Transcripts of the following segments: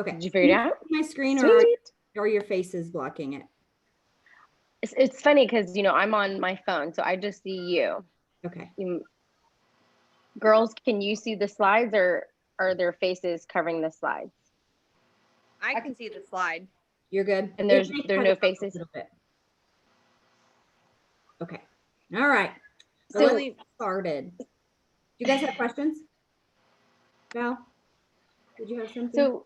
Okay. Did you figure it out? My screen Sweet. or your face is blocking it? It's funny because, I'm on my phone, so I just see you. Okay. Girls, can you see the slides, or are their faces covering the slides? I can see the slide. You're good. And there's no faces. Okay. All right. So let's get started. Do you guys have questions? Val, did you have something? So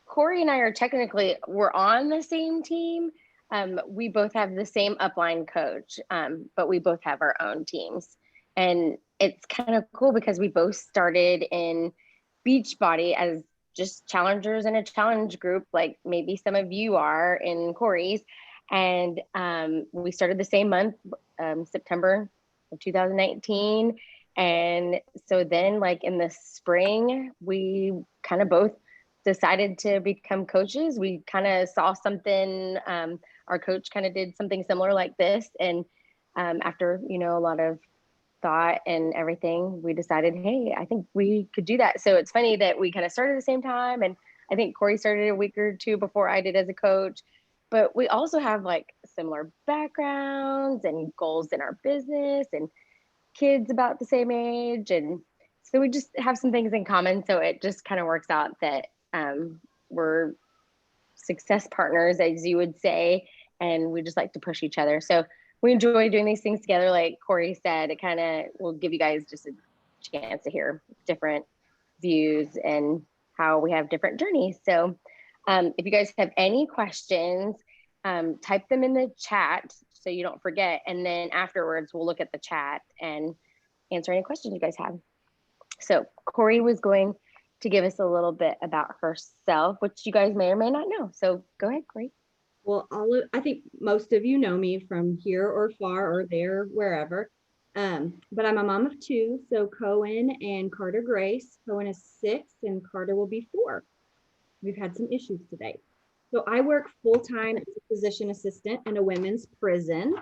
Corey and I are we're on the same team. We both have the same upline coach, but we both have our own teams. And it's kind of cool because we both started in Beachbody as just challengers in a challenge group, like maybe some of you are in Corey's. And we started the same month, September of 2019. And so then, like in the spring, we kind of both decided to become coaches. We kind of saw something, our coach kind of did something similar like this. And after, a lot of thought and everything, we decided, hey, I think we could do that. So it's funny that we kind of started at the same time. And I think Corey started a week or two before I did as a coach. But we also have like similar backgrounds and goals in our business and kids about the same age. And so we just have some things in common. So it just kind of works out that we're success partners, as you would say, and we just like to push each other. So we enjoy doing these things together. Like Corey said, it kind of will give you guys just a chance to hear different views and how we have different journeys. So if you guys have any questions, type them in the chat so you don't forget. And then afterwards, we'll look at the chat and answer any questions you guys have. So Corey was going to give us a little bit about herself, which you guys may or may not know. So go ahead, Corey. Well, I think most of you know me from here or far or there, wherever. But I'm a mom of two, so Cohen and Carter Grace. Cohen is 6 and Carter will be 4. We've had some issues today. So I work full-time as a physician assistant in a women's prison.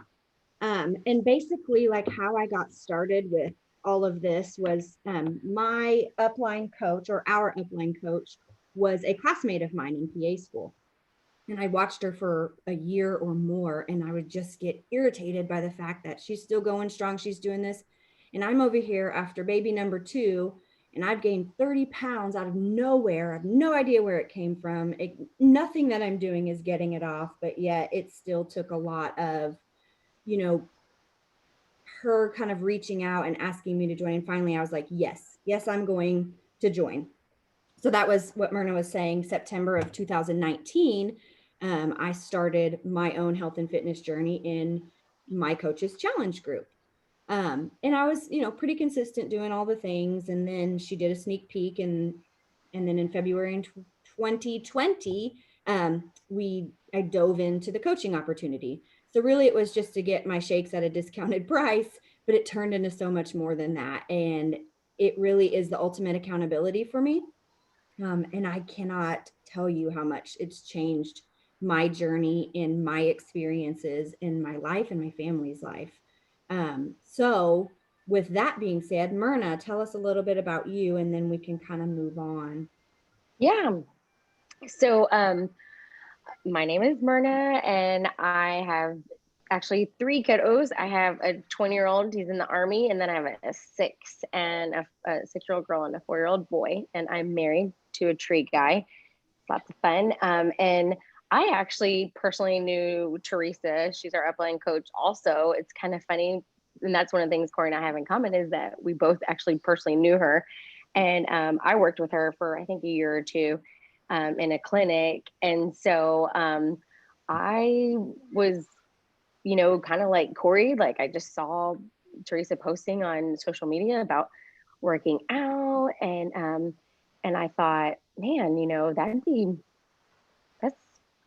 And basically, like how I got started with all of this was my upline coach, or our upline coach, was a classmate of mine in PA school. And I watched her for a year or more, and I would just get irritated by the fact that she's still going strong. She's doing this. And I'm over here after baby number 2, and I've gained 30 pounds out of nowhere. I have no idea where it came from. Nothing that I'm doing is getting it off, but yet it still took a lot of, her kind of reaching out and asking me to join. And finally I was like, yes, I'm going to join. So that was what Myrna was saying. September of 2019, I started my own health and fitness journey in my coach's challenge group. And I was, pretty consistent doing all the things. And then she did a sneak peek. And then in February in 2020, I dove into the coaching opportunity. So really it was just to get my shakes at a discounted price, but it turned into so much more than that. And it really is the ultimate accountability for me. And I cannot tell you how much it's changed my journey and my experiences in my life and my family's life. So with that being said, Myrna, tell us a little bit about you, and then we can kind of move on. Yeah. So my name is Myrna, and I have actually 3 kiddos. I have a 20-year-old, he's in the Army, and then I have a 6 and a 6-year-old girl and a 4-year-old boy, and I'm married to a tree guy. Lots of fun. And I actually personally knew Teresa. She's our upline coach also. It's kind of funny, and that's one of the things Corey and I have in common, is that we both actually personally knew her. And I worked with her for, I think, a year or 2 in a clinic. And so I was, kind of like Corey, like I just saw Teresa posting on social media about working out. And I thought, man, that's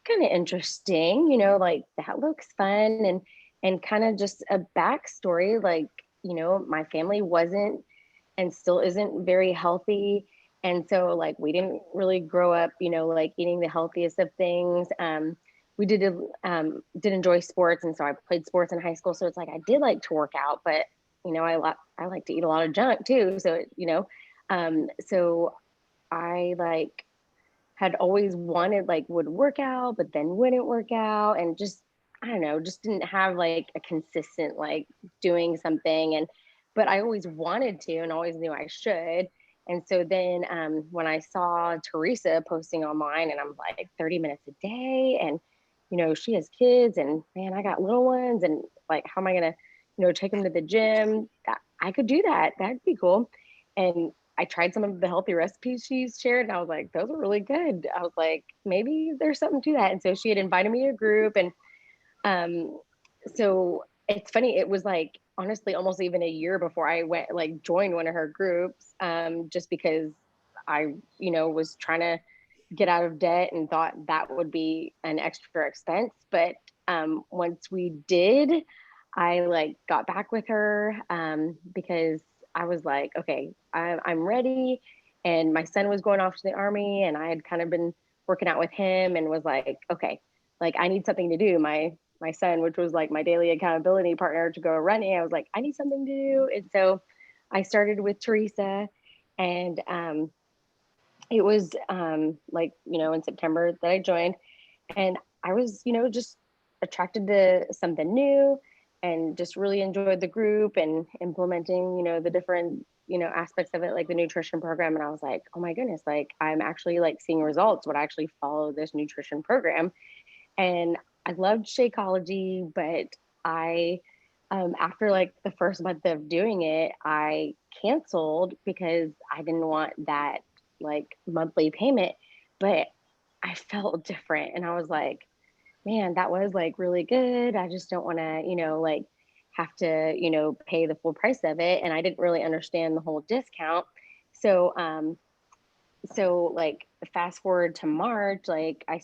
kind of interesting, like that looks fun. And kind of just a backstory, like, my family wasn't and still isn't very healthy. And so like, we didn't really grow up, like eating the healthiest of things. We did enjoy sports. And so I played sports in high school. So it's like, I did like to work out, but I like to eat a lot of junk too. So, so I like had always wanted, like would work out, but then wouldn't work out, and just, I don't know, just didn't have like a consistent like doing something. And but I always wanted to and always knew I should. And so then when I saw Teresa posting online, and I'm like 30 minutes a day, and she has kids, and man, I got little ones, and like how am I gonna take them to the gym? I could do that. That'd be cool. And I tried some of the healthy recipes she's shared, and I was like, those are really good. I was like, maybe there's something to that. And so she had invited me to a group, and um, so it's funny. It was like honestly almost even a year before I went like joined one of her groups, just because I was trying to get out of debt and thought that would be an extra expense. But once we did, I like got back with her because I was like, okay, I'm ready. And my son was going off to the army, and I had kind of been working out with him, and was like, okay, like I need something to do. My son, which was like my daily accountability partner to go running, I was like, I need something to do. And so I started with Teresa, and it was like in September that I joined, and I was just attracted to something new, and just really enjoyed the group and implementing the different aspects of it, like the nutrition program. And I was like, oh my goodness, like I'm actually like seeing results when I actually follow this nutrition program. And I loved Shakeology, but I after like the first month of doing it, I canceled because I didn't want that like monthly payment. But I felt different, and I was like, man, that was like really good. I just don't want to, like have to, pay the full price of it. And I didn't really understand the whole discount. So, like fast forward to March, like I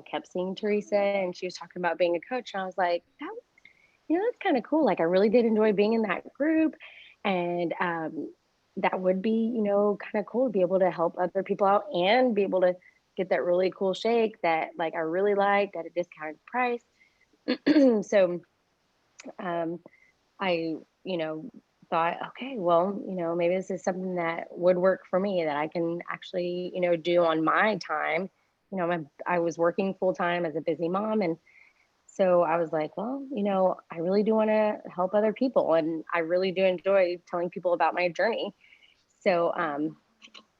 kept seeing Teresa, and she was talking about being a coach. And I was like, that's kind of cool. Like I really did enjoy being in that group. And that would be, kind of cool to be able to help other people out and be able to get that really cool shake that like I really liked at a discounted price. So I, thought, okay, well, maybe this is something that would work for me, that I can actually, do on my time. I was working full time as a busy mom. And so I was like, well, I really do want to help other people. And I really do enjoy telling people about my journey. So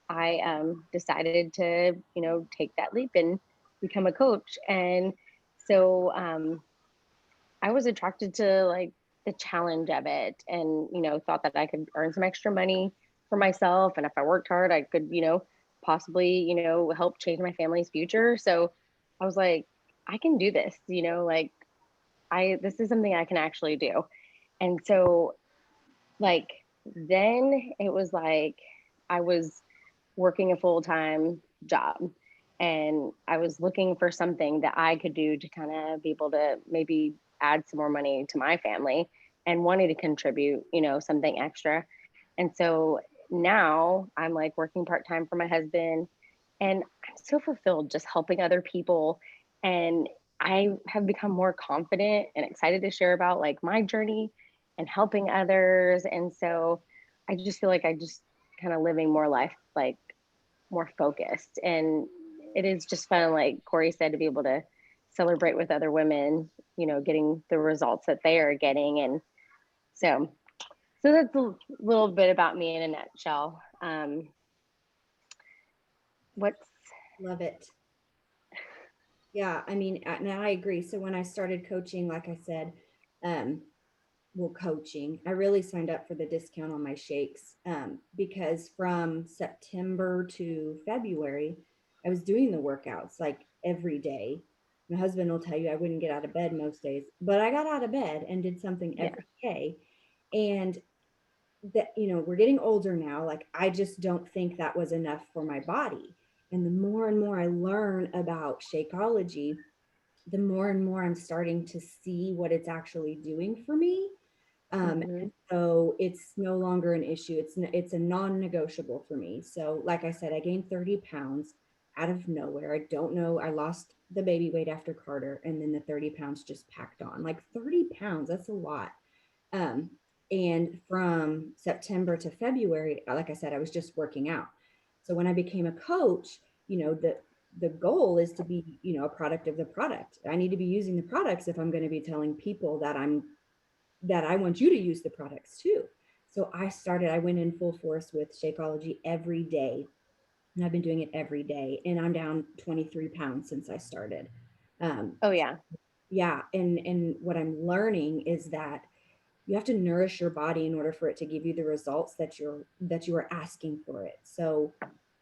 I decided to, take that leap and become a coach. And so I was attracted to like the challenge of it, and, thought that I could earn some extra money for myself. And if I worked hard, I could, possibly, help change my family's future. So I was like, I can do this, like this is something I can actually do. And so like, then it was like, I was working a full-time job, and I was looking for something that I could do to kind of be able to maybe add some more money to my family, and wanted to contribute, something extra. And so now I'm like working part-time for my husband, and I'm so fulfilled just helping other people. And I have become more confident and excited to share about like my journey and helping others. And so I just feel like I just kind of living more life, like more focused. And it is just fun, like Corey said, to be able to celebrate with other women, getting the results that they are getting. And so that's a little bit about me in a nutshell. What's Love it. Yeah, I mean, and I agree. So when I started coaching, like I said, um, coaching, I really signed up for the discount on my shakes because from September to February, I was doing the workouts like every day. My husband will tell you I wouldn't get out of bed most days, but I got out of bed and did something yeah, every day. And that, we're getting older now. Like, I just don't think that was enough for my body. And the more and more I learn about Shakeology, the more and more I'm starting to see what it's actually doing for me. mm-hmm. And so it's no longer an issue. It's a non-negotiable for me. So like I said, I gained 30 pounds out of nowhere. I don't know. I lost the baby weight after Carter, and then the 30 pounds just packed on. Like 30 pounds, that's a lot. Um, and from September to February, like I said, I was just working out. So when I became a coach, the goal is to be, a product of the product. I need to be using the products if I'm going to be telling people that I want you to use the products too. So I went in full force with Shakeology every day. And I've been doing it every day. And I'm down 23 pounds since I started. Oh yeah. Yeah. And what I'm learning is that you have to nourish your body in order for it to give you the results that you are asking for it. So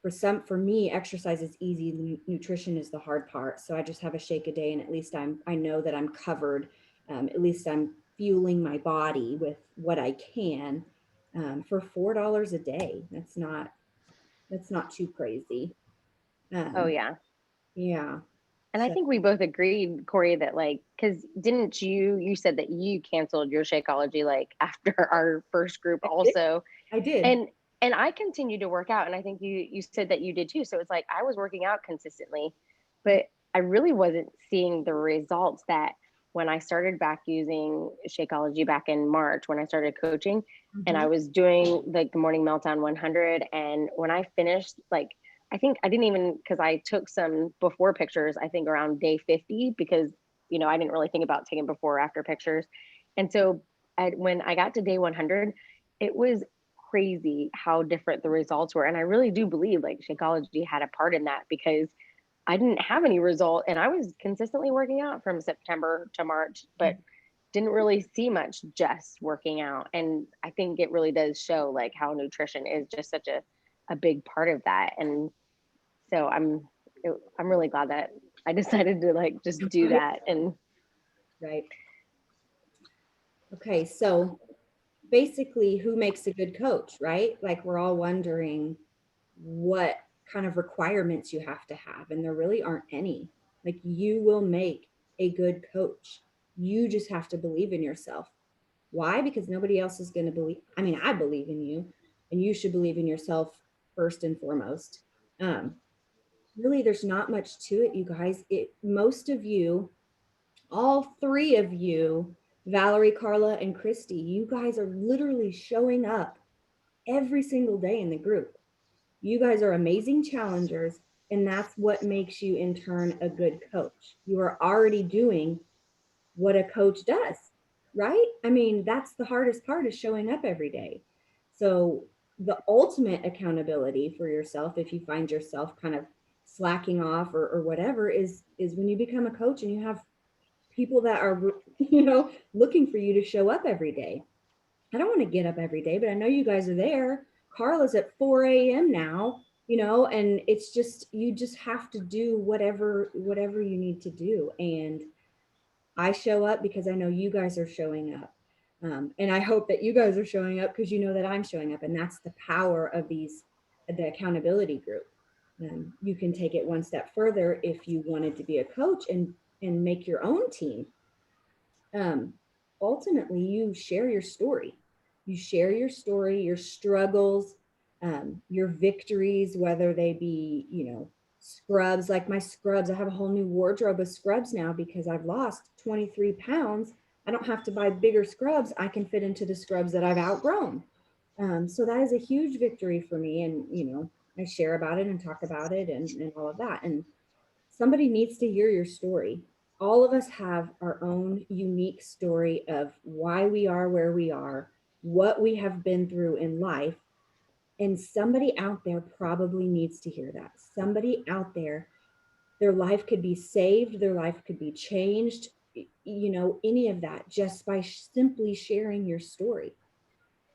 for me, exercise is easy. Nutrition is the hard part. So I just have a shake a day, and at least I know that I'm covered. At least I'm fueling my body with what I can, for $4 a day. That's not too crazy. Oh Um, yeah. yeah. And I So think we both agreed, Corey, that like, because didn't you said that you canceled your Shakeology like after our first group I did. also, I did. and I continued to work out, and I think you said that you did too. So it's like I was working out consistently, but I really wasn't seeing the results that when I started back using Shakeology back in March when I started coaching, and I Mhm. was doing like the morning meltdown 100, and when I finished like I think I didn't even because I took some before pictures, I think around day 50, because, I didn't really think about taking before or after pictures. And so when I got to day 100, it was crazy how different the results were. And I really do believe like Shakeology had a part in that because I didn't have any result and I was consistently working out from September to March, but didn't really see much just working out. And I think it really does show like how nutrition is just such a big part of that. And so I'm really glad that I decided to like just do Right. that. And Right. Okay. So basically, who makes a good coach, right? Like we're all wondering what kind of requirements you have to have, and there really aren't any. Like you will make a good coach. You just have to believe in yourself. Why? Because nobody else is going to believe. I mean, I believe in you, and you should believe in yourself first and foremost. Um, Really, there's not much to it, you guys. Most of you, all three of you, Valerie, Carla, and Christy, you guys are literally showing up every single day in the group. You guys are amazing challengers, and that's what makes you, in turn, a good coach. You are already doing what a coach does, right? I mean, that's the hardest part is showing up every day. So, the ultimate accountability for yourself, if you find yourself kind of slacking off or whatever, is when you become a coach and you have people that are looking for you to show up every day. I don't want to get up every day, but I know you guys are there. Carla's at 4 a.m. now, and it's just you just have to do whatever you need to do. And I show up because I know you guys are showing up. And I hope that you guys are showing up because you know that I'm showing up. And that's the power of the accountability group. You can take it one step further if you wanted to be a coach and make your own team. um, Ultimately you share your story. You share your story, your struggles, your victories, whether they be, scrubs. Like my scrubs, I have a whole new wardrobe of scrubs now because I've lost 23 pounds. I don't have to buy bigger scrubs. I can fit into the scrubs that I've outgrown. So that is a huge victory for me. And, I share about it and talk about it and all of that. And somebody needs to hear your story. All of us have our own unique story of why we are where we are, what we have been through in life. And somebody out there probably needs to hear that. Somebody out there, their life could be saved, their life could be changed, any of that just by simply sharing your story.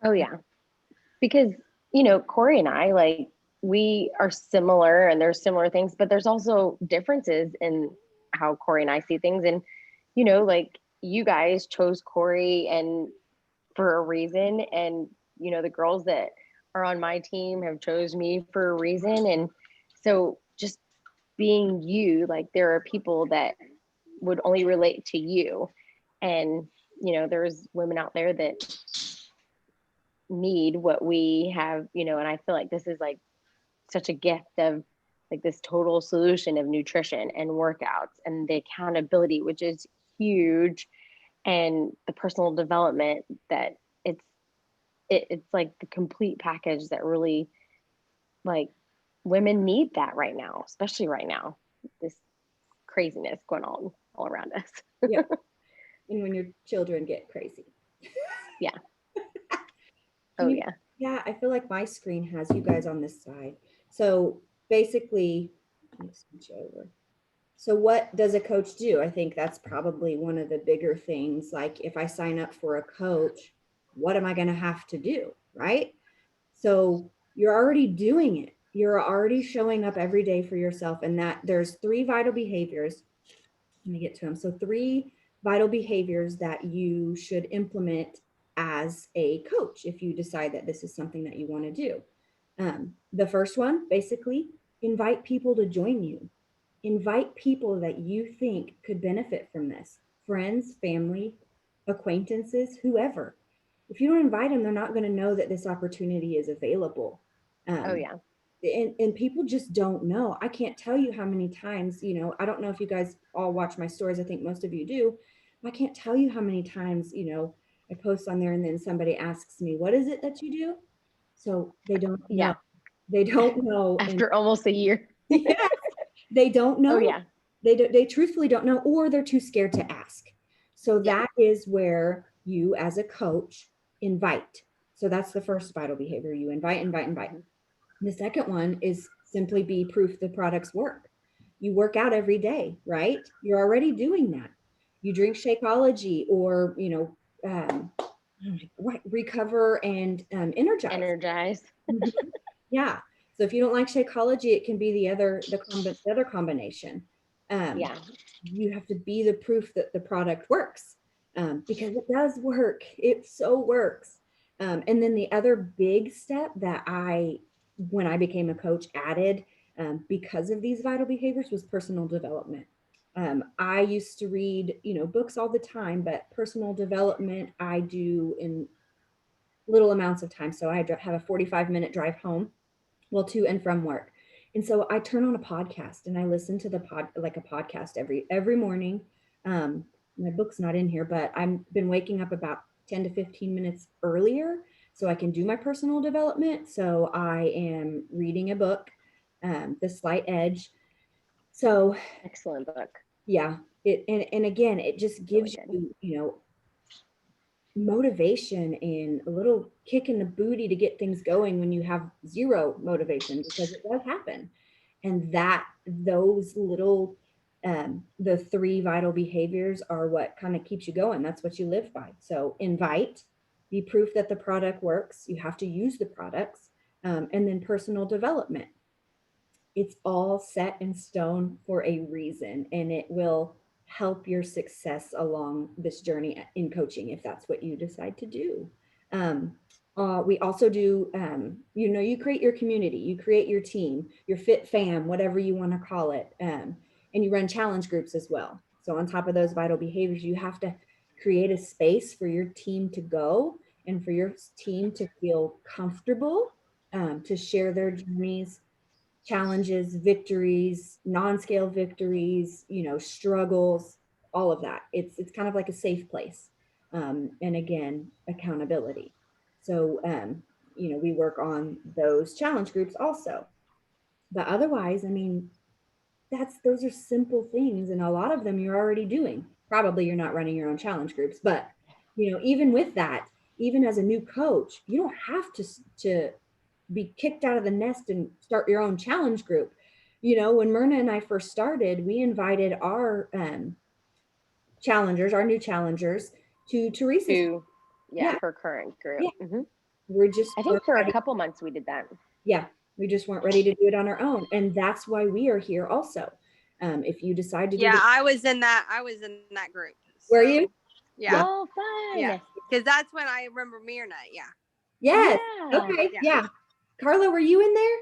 oh yeah, because Corey and I like we are similar and there's similar things, but there's also differences in how Corey and I see things. And like you guys chose Corey and for a reason, and the girls that are on my team have chose me for a reason. And so just being you, like there are people that would only relate to you, and there's women out there that need what we have, and I feel like this is like such a gift of like this total solution of nutrition and workouts and the accountability, which is huge, and the personal development that it's like the complete package that really like women need that right now, especially right now, this craziness going on all around us. Yeah. And when your children get crazy. Yeah. Can Oh you- yeah. Yeah, I feel like my screen has you guys on this side. So basically, let me switch over. So what does a coach do? I think that's probably one of the bigger things. Like if I sign up for a coach, what am I going to have to do? Right. So you're already doing it. You're already showing up every day for yourself. And that there's 3 vital behaviors. Let me get to them. So 3 vital behaviors that you should implement as a coach if you decide that this is something that you want to do. The first one, basically, invite people to join you. Invite people that you think could benefit from this, friends, family, acquaintances, whoever. If you don't invite them, they're not going to know that this opportunity is available. Oh yeah. And people just don't know. I can't tell you how many times, I don't know if you guys all watch my stories. I think most of you do. I can't tell you how many times, I post on there and then somebody asks me, what is it that you do? So they don't know. Yeah. They don't know. After almost a year. Yeah, they don't know. Oh yeah. They truthfully don't know, or they're too scared to ask. So Yeah. that is where you as a coach invite. So that's the first vital behavior. You invite, invite, invite. The second one is simply be proof the products work. You work out every day, right? You're already doing that. You drink Shakeology or, recover and energize. Energize. Mhm. Yeah. So if you don't like Shakeology, it can be the other combination. Yeah. You have to be the proof that the product works, because it does work. It so works. And then the other big step that when I became a coach, added because of these vital behaviors was personal development. I used to read, books all the time, but personal development I do in little amounts of time. So I have a 45-minute drive home, well, to and from work. And so I turn on a podcast and I listen to like a podcast every morning. My book's not in here, but I've been waking up about 10 to 15 minutes earlier so I can do my personal development. So I am reading a book, The Slight Edge. So Excellent book. yeah, and again, it just gives Really you, motivation and a little kick in the booty to get things going when you have zero motivation, because it does happen. And those little the 3 vital behaviors are what kind of keeps you going. That's what you live by. So invite, be proof that the product works. You have to use the products, and then personal development. It's all set in stone for a reason, and it will help your success along this journey in coaching if that's what you decide to do. We also do, you create your community, you create your team, your fit fam, whatever you want to call it, and you run challenge groups as well. So on top of those vital behaviors, you have to create a space for your team to go and for your team to feel comfortable, to share their journeys, challenges, victories, non-scale victories, struggles, all of that. It's kind of like a safe place. And again, accountability. So, we work on those challenge groups also. But otherwise, I mean, those are simple things. And a lot of them you're already doing. Probably you're not running your own challenge groups, but even with that, even as a new coach, you don't have to be kicked out of the nest and start your own challenge group. When Myrna and I first started, we invited our our new challengers to Teresa's. Yeah, her current group. yeah. We're just I think for a couple months we did that. Yeah, we just weren't ready to do it on our own, and that's why we are here also. If you decide to do Yeah, I was in that group. Were you? Yeah. Oh, fun. Yeah. Because that's when I remember Myrna. Yeah. Yes. Yeah. Okay. Yeah. Carla, were you in there?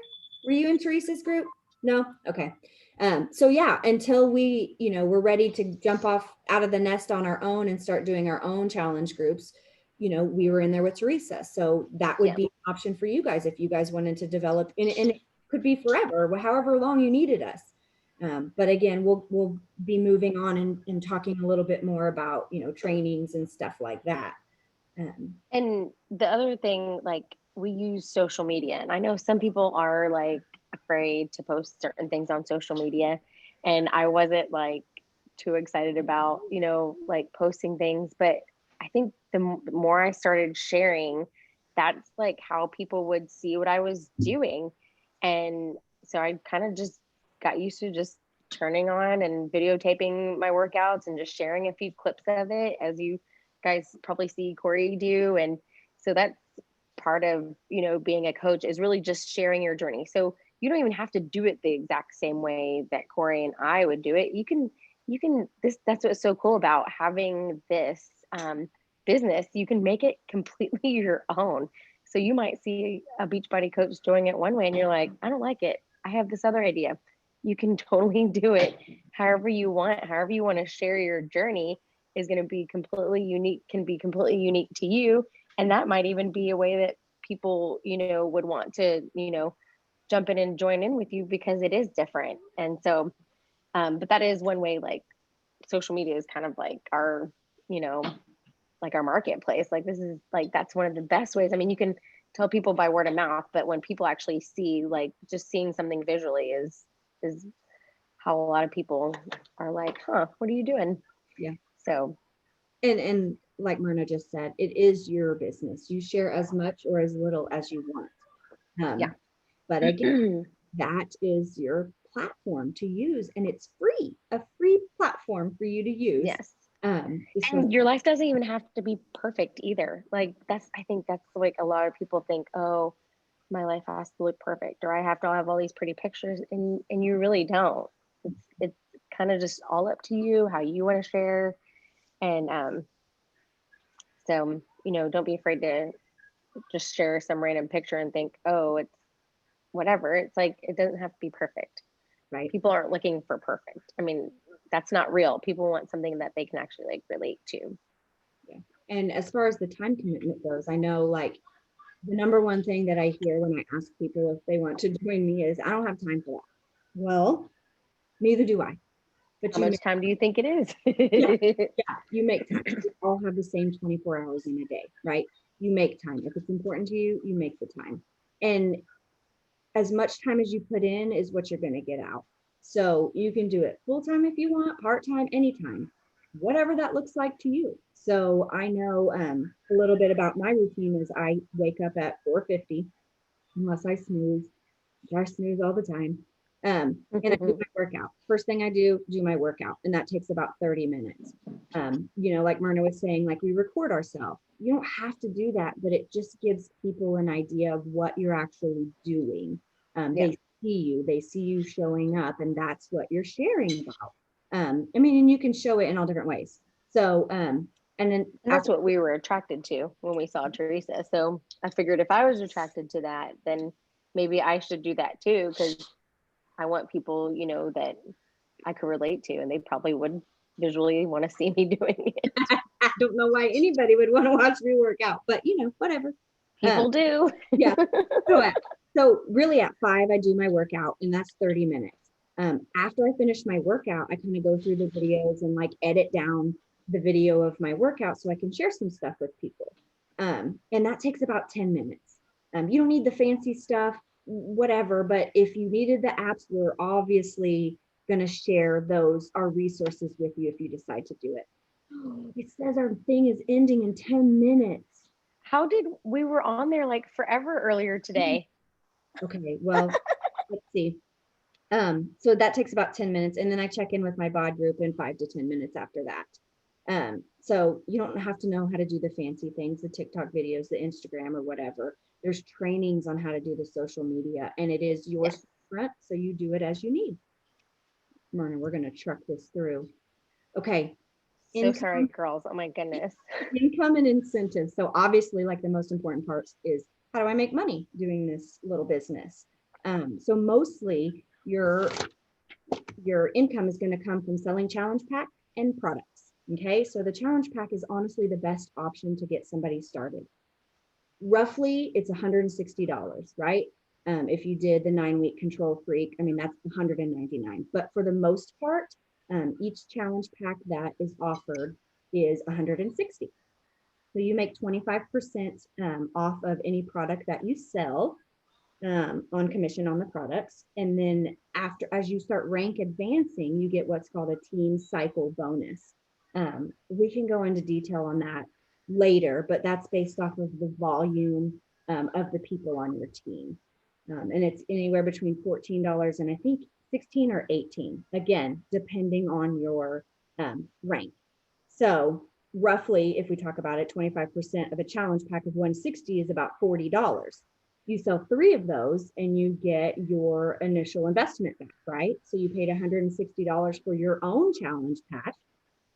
Were you in Teresa's group? No. Okay. So yeah, until we, we're ready to jump off out of the nest on our own and start doing our own challenge groups, we were in there with Teresa. So that would be an option for you guys if you guys wanted to develop, and it could be forever, however long you needed us. But again, we'll be moving on and talking a little bit more about, trainings and stuff like that. And the other thing, like, we use social media, and I know some people are like afraid to post certain things on social media. And I wasn't like too excited about, like posting things. But I think the more I started sharing, that's like how people would see what I was doing. And so I kind of just got used to just turning on and videotaping my workouts and just sharing a few clips of it, as you guys probably see Corey do. And so that's part of, being a coach, is really just sharing your journey. So you don't even have to do it the exact same way that Corey and I would do it. That's what's so cool about having this business. You can make it completely your own. So you might see a Beachbody coach doing it one way and you're like, I don't like it. I have this other idea. You can totally do it however you want to share your journey is going to be completely unique, can be completely unique to you. And that might even be a way that people, would want to, jump in and join in with you because it is different. And so, but that is one way, like social media is kind of like our, like our marketplace. Like this is like, that's one of the best ways. I mean, you can tell people by word of mouth, but when people actually see, like just seeing something visually is how a lot of people are like, huh, what are you doing? Yeah. So. And like Myrna just said, it is your business. You share as much or as little as you want. Yeah. But again, that is your platform to use, and it's free, a free platform for you to use. Yes. And your life doesn't even have to be perfect either. Like I think that's like a lot of people think, oh, my life has to look perfect, or I have to have all these pretty pictures, and you really don't. It's kind of just all up to you, how you want to share. And so, don't be afraid to just share some random picture and think, oh, it's whatever. It's like, it doesn't have to be perfect. right. People aren't looking for perfect. I mean, that's not real. People want something that they can actually like relate to. Yeah. And as far as the time commitment goes, I know like the number one thing that I hear when I ask people if they want to join me is, I don't have time for that. Well, neither do I. But How much time do you think it is? yeah, you make time. We all have the same 24 hours in a day, right? You make time. If it's important to you, you make the time. And as much time as you put in is what you're going to get out. So you can do it full time if you want, part time, anytime, whatever that looks like to you. So I know a little bit about my routine is I wake up at 4:50, unless I snooze, which I snooze all the time. And I do my workout. First thing I do my workout, and that takes about 30 minutes. Like Myrna was saying, like we record ourselves. You don't have to do that, but it just gives people an idea of what you're actually doing. They see you showing up, and that's what you're sharing about. And you can show it in all different ways. So, and that's what we were attracted to when we saw Teresa. So I figured if I was attracted to that, then maybe I should do that too, because I want people, that I could relate to, and they probably would visually want to see me doing it. I don't know why anybody would want to watch me work out, but whatever. People do. Yeah. So really at 5, I do my workout, and that's 30 minutes. After I finish my workout, I kind of go through the videos and like edit down the video of my workout so I can share some stuff with people. And that takes about 10 minutes. You don't need the fancy stuff, whatever, but if you needed the apps, we're obviously going to share our resources with you if you decide to do it. It says our thing is ending in 10 minutes. We were on there like forever earlier today. Okay, well, let's see. So that takes about 10 minutes, and then I check in with my bod group in 5 to 10 minutes after that. So you don't have to know how to do the fancy things, the TikTok videos, the Instagram or whatever. There's trainings on how to do the social media, and it is your front, so you do it as you need. Myrna, we're going to truck this through. Okay. Sorry, girls. Oh my goodness. Income and incentives. So obviously, like the most important part is, how do I make money doing this little business? So mostly your income is going to come from selling challenge pack and products. Okay, so the challenge pack is honestly the best option to get somebody started. Roughly, it's $160, right? If you did the 9-week Control Freak, that's $199. But for the most part, each challenge pack that is offered is $160. So you make 25% off of any product that you sell. on commission on the products. And then as you start rank advancing, you get what's called a team cycle bonus. We can go into detail on that later, but that's based off of the volume of the people on your team. And it's anywhere between $14 and I think 16 or 18, again, depending on your rank. So roughly, if we talk about it, 25% of a challenge pack of 160 is about $40. You sell 3 of those and you get your initial investment back, right? So you paid $160 for your own challenge pack.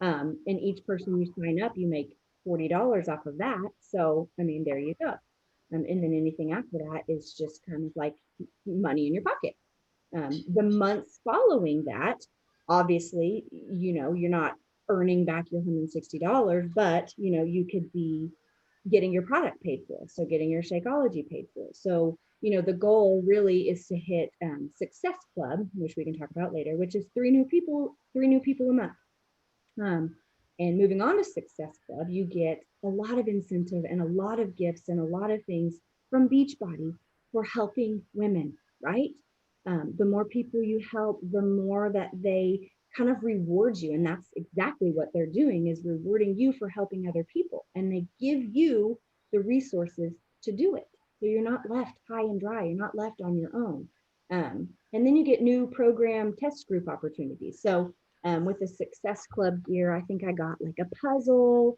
And each person you sign up, you make $40 off of that. So, I mean, there you go. And then anything after that is just kind of like money in your pocket. The months following that, obviously, you're not earning back your $160, but you could be getting your product paid for, so getting your Shakeology paid for. So the goal really is to hit Success Club, which we can talk about later, which is 3 new people a month. And moving on to Success Club, you get a lot of incentive and a lot of gifts and a lot of things from Beachbody for helping women, right? The more people you help, the more that they kind of reward you. And that's exactly what they're doing, is rewarding you for helping other people. And they give you the resources to do it. So you're not left high and dry. You're not left on your own. And then you get new program test group opportunities. So with the Success Club gear, I think I got like a puzzle.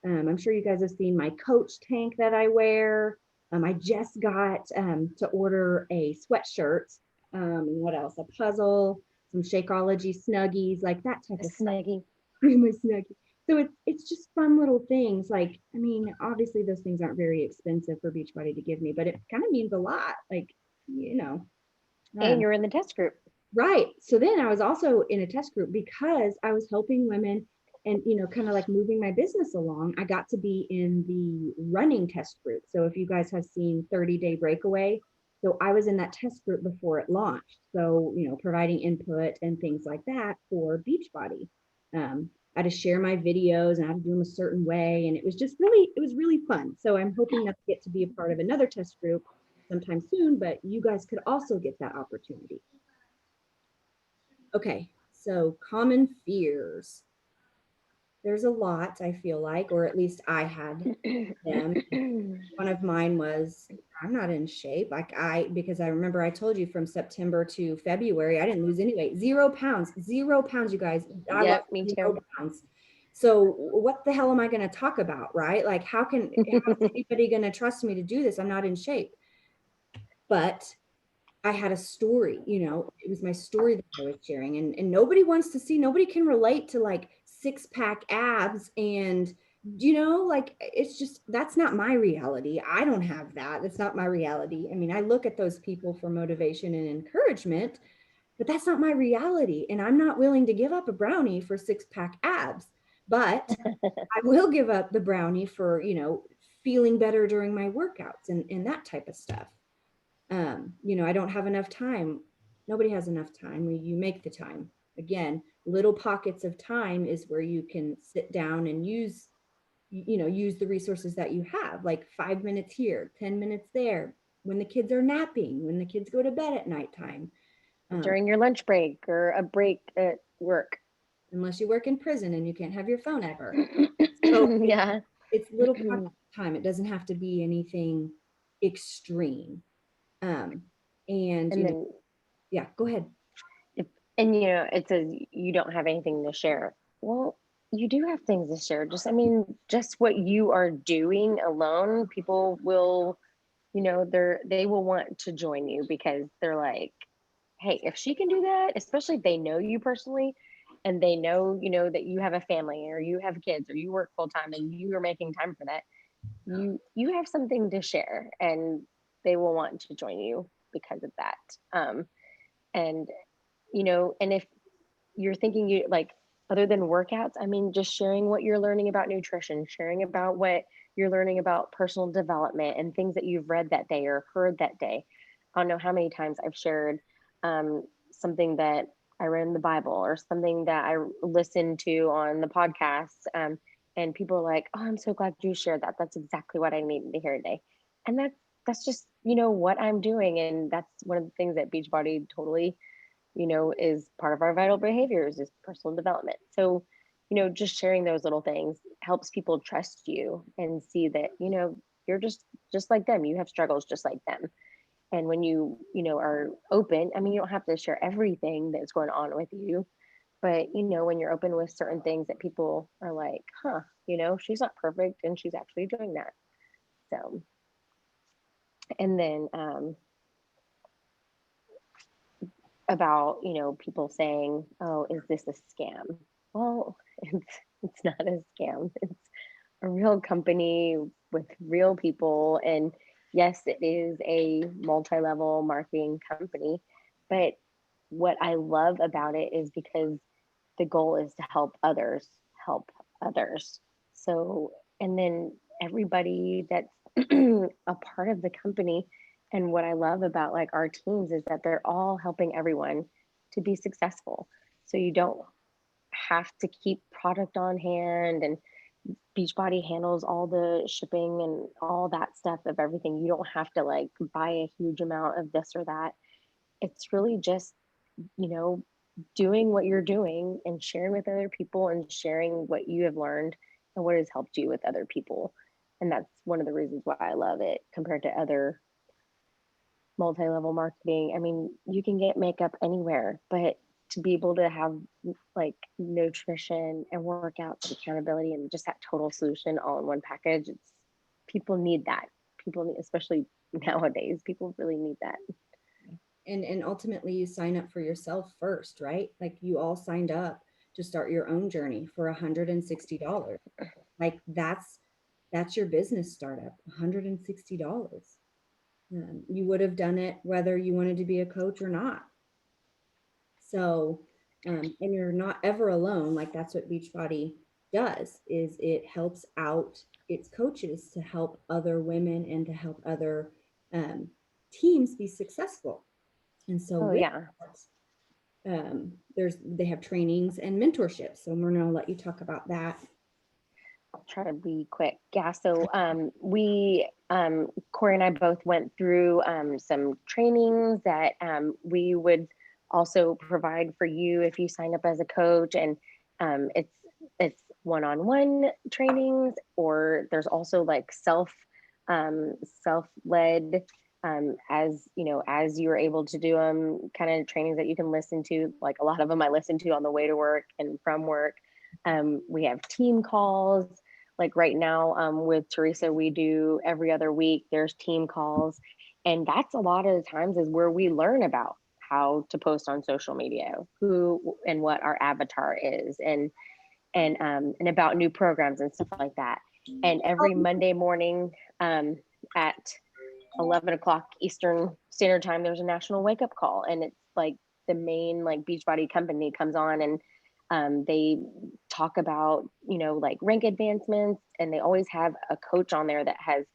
I'm sure you guys have seen my Coach tank that I wear. I just got to order a sweatshirt. And what else? A puzzle, some Shakeology Snuggies, like that type of Snuggie. My Snuggie. So it's just fun little things. Like, I mean, obviously those things aren't very expensive for Beachbody to give me, but it kind of means a lot. Like, And you're in the test group. Right. So then I was also in a test group because I was helping women and, kind of like moving my business along. I got to be in the running test group. So if you guys have seen 30-Day Breakaway, so I was in that test group before it launched. So, providing input and things like that for Beachbody. I had to share my videos and I had to do them a certain way. And it was really fun. So I'm hoping that I get to be a part of another test group sometime soon, but you guys could also get that opportunity. Okay, so common fears. There's a lot, I feel like, or at least I had them. One of mine was, I'm not in shape. Because I remember I told you from September to February, I didn't lose any weight. 0 pounds, you guys. Yep, me too. 0 pounds. So what the hell am I going to talk about, right? Like, how is anybody going to trust me to do this? I'm not in shape. But I had a story, it was my story that I was sharing, and nobody can relate to like 6-pack abs and, like, it's just, that's not my reality. I don't have that. That's not my reality. I mean, I look at those people for motivation and encouragement, but that's not my reality. And I'm not willing to give up a brownie for 6-pack abs, but I will give up the brownie for, feeling better during my workouts and that type of stuff. I don't have enough time. Nobody has enough time. You make the time. Again, little pockets of time is where you can sit down and use the resources that you have, like 5 minutes here, 10 minutes there, when the kids are napping, when the kids go to bed at nighttime. During your lunch break or a break at work. Unless you work in prison and you can't have your phone ever. So yeah. It's little pockets of time. It doesn't have to be anything extreme. And then, yeah, go ahead. And it says you don't have anything to share. Well, you do have things to share. Just what you are doing alone, people will, they will want to join you because they're like, hey, if she can do that, especially if they know you personally and they know, that you have a family or you have kids or you work full time and you are making time for that, you have something to share and they will want to join you because of that. And if you're thinking you like, other than workouts, just sharing what you're learning about nutrition, sharing about what you're learning about personal development and things that you've read that day or heard that day. I don't know how many times I've shared something that I read in the Bible or something that I listened to on the podcast. And people are like, oh, I'm so glad you shared that. That's exactly what I needed to hear today. And that's just what I'm doing. And that's one of the things that Beachbody totally, is part of our vital behaviors is personal development. So, just sharing those little things helps people trust you and see that, you're just like them. You have struggles just like them. And when you are open, I mean, you don't have to share everything that's going on with you, but when you're open with certain things that people are like, huh, she's not perfect and she's actually doing that. So, and then about, people saying, oh, is this a scam? Well, it's not a scam. It's a real company with real people. And yes, it is a multi-level marketing company. But what I love about it is because the goal is to help others. So, and then everybody that's a part of the company. And what I love about like our teams is that they're all helping everyone to be successful. So you don't have to keep product on hand, and Beachbody handles all the shipping and all that stuff of everything. You don't have to like buy a huge amount of this or that. It's really just, you know, doing what you're doing and sharing with other people and sharing what you have learned and what has helped you with other people. And that's one of the reasons why I love it compared to other multi-level marketing. I mean, you can get makeup anywhere, but to be able to have like nutrition and workouts and accountability and just that total solution all in one package, it's people need that. People need, especially nowadays, people really need that. And ultimately you sign up for yourself first, right? Like you all signed up to start your own journey for $160. Like that's your business startup, $160. You would have done it whether you wanted to be a coach or not. So, and you're not ever alone. Like that's what Beachbody does, is it helps out its coaches to help other women and to help other teams be successful. And so Oh with yeah. that, they have trainings and mentorship. So Myrna, I'll let you talk about that. I'll try to be quick. Yeah. So we, Corey and I both went through some trainings that we would also provide for you if you sign up as a coach. And it's one-on-one trainings, or there's also like self-led as as you're able to do them, kind of trainings that you can listen to. Like a lot of them I listen to on the way to work and from work. We have team calls. Like right now with Teresa, we do every other week, there's team calls. And that's a lot of the times is where we learn about how to post on social media, who and what our avatar is, and about new programs and stuff like that. And every Monday morning at 11 o'clock Eastern Standard Time, there's a national wake up call. And it's like the main like Beachbody company comes on and they talk about, like rank advancements, and they always have a coach on there that has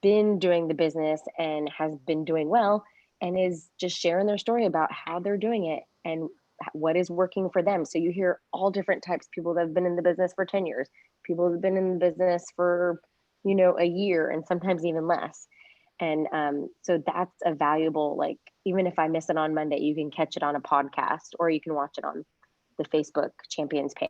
been doing the business and has been doing well and is just sharing their story about how they're doing it and what is working for them. So you hear all different types of people that have been in the business for 10 years, people that have been in the business for, a year and sometimes even less. And so that's a valuable, like, even if I miss it on Monday, you can catch it on a podcast or you can watch it on the Facebook Champions page.